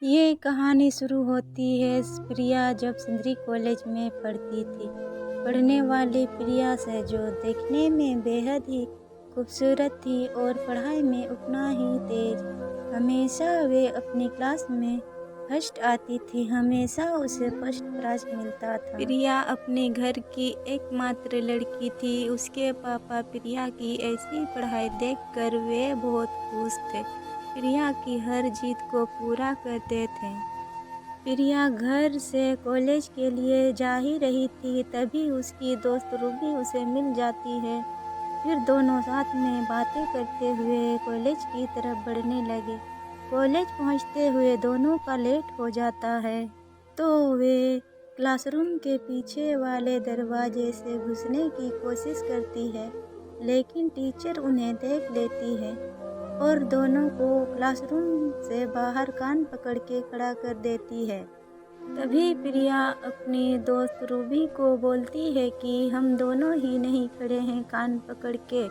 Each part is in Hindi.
ये कहानी शुरू होती है प्रिया जब सिंदरी कॉलेज में पढ़ती थी। पढ़ने वाली प्रिया से जो देखने में बेहद ही खूबसूरत थी और पढ़ाई में उतना ही तेज। हमेशा वे अपनी क्लास में फर्स्ट आती थी, हमेशा उसे फर्स्ट प्राइज मिलता था। प्रिया अपने घर की एकमात्र लड़की थी। उसके पापा प्रिया की ऐसी पढ़ाई देखकर वे बहुत खुश थे। प्रिया की हर जीत को पूरा करते थे। प्रिया घर से कॉलेज के लिए जा ही रही थी, तभी उसकी दोस्त रूबी उसे मिल जाती है। फिर दोनों साथ में बातें करते हुए कॉलेज की तरफ बढ़ने लगे। कॉलेज पहुंचते हुए दोनों का लेट हो जाता है, तो वे क्लासरूम के पीछे वाले दरवाजे से घुसने की कोशिश करती है, लेकिन टीचर उन्हें देख लेती है और दोनों को क्लासरूम से बाहर कान पकड़ के खड़ा कर देती है। तभी प्रिया अपनी दोस्त रूबी को बोलती है कि हम दोनों ही नहीं खड़े हैं कान पकड़ के,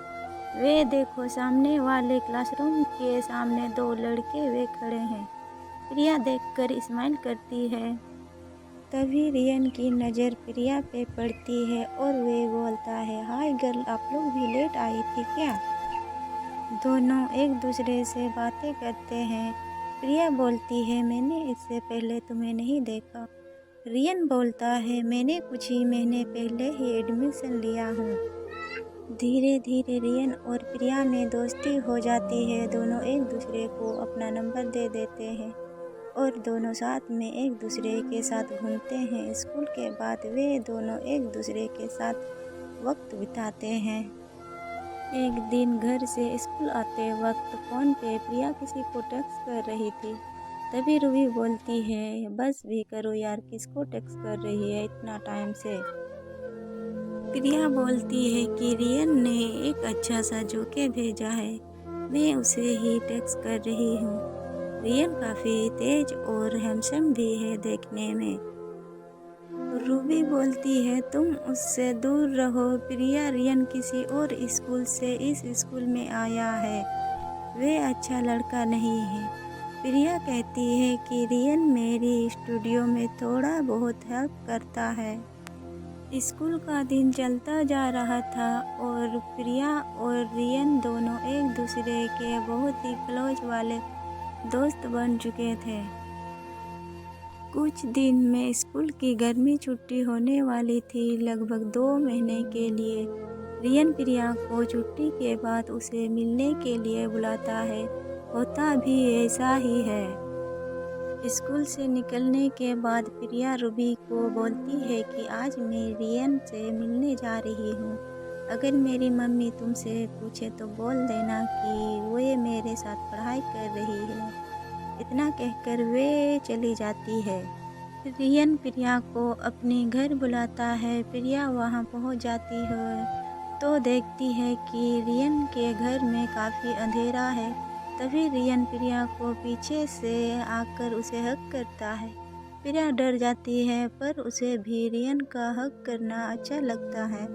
वे देखो सामने वाले क्लासरूम के सामने दो लड़के वे खड़े हैं। प्रिया देखकर स्माइल करती है। तभी रियन की नज़र प्रिया पे पड़ती है और वे बोलता है, हाय गर्ल, आप लोग भी लेट आई थी क्या? दोनों एक दूसरे से बातें करते हैं। प्रिया बोलती है, मैंने इससे पहले तुम्हें नहीं देखा। रियन बोलता है, मैंने कुछ ही महीने पहले ही एडमिशन लिया हूँ। धीरे धीरे रियन और प्रिया में दोस्ती हो जाती है। दोनों एक दूसरे को अपना नंबर दे देते हैं और दोनों साथ में एक दूसरे के साथ घूमते हैं। स्कूल के बाद वे दोनों एक दूसरे के साथ वक्त बिताते हैं। एक दिन घर से स्कूल आते वक्त फ़ोन पे प्रिया किसी को टेक्स्ट कर रही थी। तभी रूबी बोलती है, बस भी करो यार, किसको टेक्स्ट कर रही है इतना टाइम से? प्रिया बोलती है कि रियन ने एक अच्छा सा जोके भेजा है, मैं उसे ही टेक्स्ट कर रही हूँ। रियन काफ़ी तेज और हैंडसम भी है देखने में। रूबी बोलती है, तुम उससे दूर रहो प्रिया, रियन किसी और स्कूल से इस स्कूल में आया है, वे अच्छा लड़का नहीं है। प्रिया कहती है कि रियन मेरी स्टूडियो में थोड़ा बहुत हेल्प करता है। स्कूल का दिन चलता जा रहा था और प्रिया और रियन दोनों एक दूसरे के बहुत ही क्लोज वाले दोस्त बन चुके थे। कुछ दिन में स्कूल की गर्मी छुट्टी होने वाली थी, लगभग 2 महीने के लिए। रियन प्रिया को छुट्टी के बाद उसे मिलने के लिए बुलाता है। होता भी ऐसा ही है। स्कूल से निकलने के बाद प्रिया रूबी को बोलती है कि आज मैं रियन से मिलने जा रही हूँ। अगर मेरी मम्मी तुमसे पूछे तो बोल देना कि वो मेरे साथ पढ़ाई कर रही है। इतना कहकर वे चली जाती है। रियन प्रिया को अपने घर बुलाता है। प्रिया वहां पहुंच जाती है तो देखती है कि रियन के घर में काफ़ी अंधेरा है। तभी रियन प्रिया को पीछे से आकर उसे हक करता है। प्रिया डर जाती है, पर उसे भी रियन का हक करना अच्छा लगता है।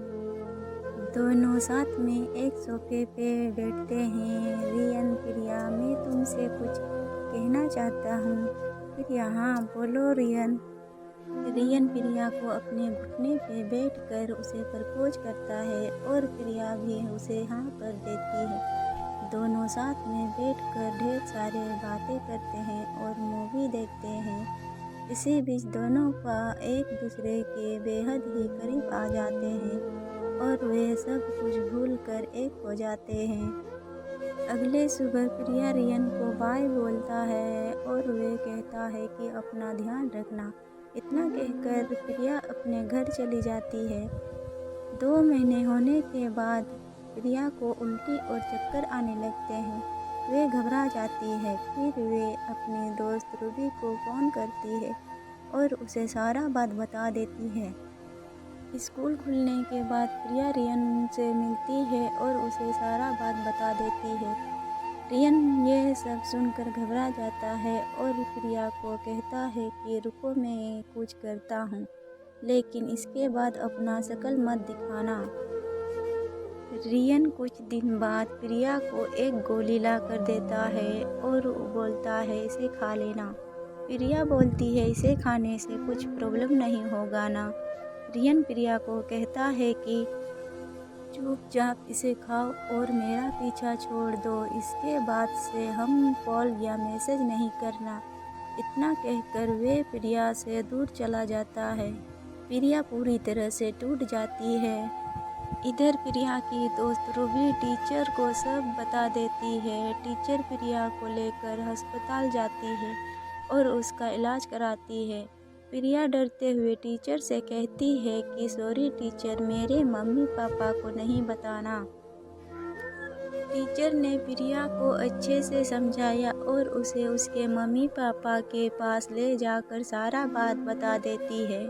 दोनों साथ में एक सोफे पे बैठते हैं। रियन, प्रिया, मैं तुमसे कुछ कहना चाहता हूँ। प्रिया, हाँ बोलो रियन। रियन प्रिया को अपने घुटने पे बैठकर उसे प्रपोज करता है और प्रिया भी उसे हाँ कर देती है। दोनों साथ में बैठकर ढेर सारे बातें करते हैं और मूवी देखते हैं। इसी बीच दोनों का एक दूसरे के बेहद ही करीब आ जाते हैं और वे सब कुछ भूल कर एक हो जाते हैं। अगले सुबह प्रिया रियन को बाय बोलता है और वे कहता है कि अपना ध्यान रखना। इतना कहकर प्रिया अपने घर चली जाती है। 2 महीने होने के बाद प्रिया को उल्टी और चक्कर आने लगते हैं। वे घबरा जाती है। फिर वे अपनी दोस्त रूबी को फ़ोन करती है और उसे सारा बात बता देती है। स्कूल खुलने के बाद प्रिया रियन से मिलती है और उसे सारा बात बता देती है। रियन ये सब सुनकर घबरा जाता है और प्रिया को कहता है कि रुको, मैं कुछ करता हूँ, लेकिन इसके बाद अपना शक्ल मत दिखाना। रियन कुछ दिन बाद प्रिया को एक गोली ला कर देता है और बोलता है, इसे खा लेना। प्रिया बोलती है इसे खाने से कुछ प्रॉब्लम नहीं होगा ना। रियन प्रिया को कहता है कि चुपचाप इसे खाओ और मेरा पीछा छोड़ दो, इसके बाद से हम कॉल या मैसेज नहीं करना। इतना कहकर वे प्रिया से दूर चला जाता है। प्रिया पूरी तरह से टूट जाती है। इधर प्रिया की दोस्त रूबी टीचर को सब बता देती है। टीचर प्रिया को लेकर अस्पताल जाती है और उसका इलाज कराती है। प्रिया डरते हुए टीचर से कहती है कि सॉरी टीचर, मेरे मम्मी पापा को नहीं बताना। टीचर ने प्रिया को अच्छे से समझाया और उसे उसके मम्मी पापा के पास ले जाकर सारा बात बता देती है।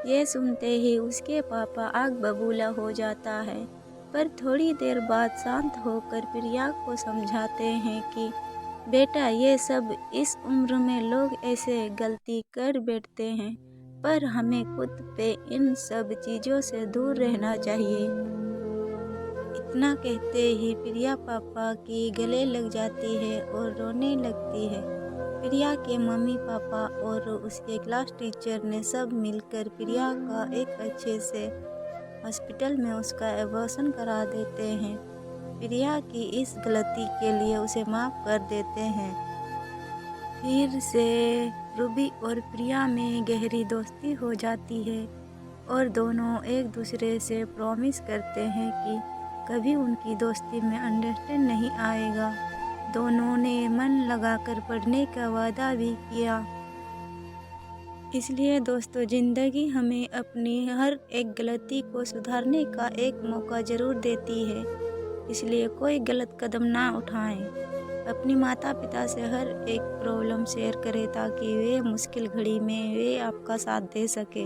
ये सुनते ही उसके पापा आग बबूला हो जाता है, पर थोड़ी देर बाद शांत होकर प्रिया को समझाते हैं कि बेटा, ये सब इस उम्र में लोग ऐसे गलती कर बैठते हैं, पर हमें खुद पे इन सब चीज़ों से दूर रहना चाहिए। इतना कहते ही प्रिया पापा के गले लग जाती है और रोने लगती है। प्रिया के मम्मी पापा और उसके क्लास टीचर ने सब मिलकर प्रिया का एक अच्छे से हॉस्पिटल में उसका एबॉर्शन करा देते हैं। प्रिया की इस गलती के लिए उसे माफ़ कर देते हैं। फिर से रूबी और प्रिया में गहरी दोस्ती हो जाती है और दोनों एक दूसरे से प्रॉमिस करते हैं कि कभी उनकी दोस्ती में अंडरस्टैंड नहीं आएगा। दोनों ने मन लगाकर पढ़ने का वादा भी किया। इसलिए दोस्तों, ज़िंदगी हमें अपनी हर एक गलती को सुधारने का एक मौका ज़रूर देती है। इसलिए कोई गलत कदम ना उठाएं। अपनी माता पिता से हर एक प्रॉब्लम शेयर करें ताकि वे मुश्किल घड़ी में वे आपका साथ दे सके।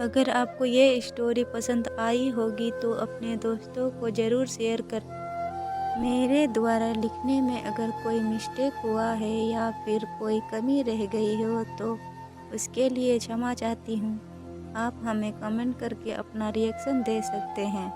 अगर आपको ये स्टोरी पसंद आई होगी तो अपने दोस्तों को ज़रूर शेयर कर। मेरे द्वारा लिखने में अगर कोई मिस्टेक हुआ है या फिर कोई कमी रह गई हो तो उसके लिए क्षमा चाहती हूँ। आप हमें कमेंट करके अपना रिएक्शन दे सकते हैं।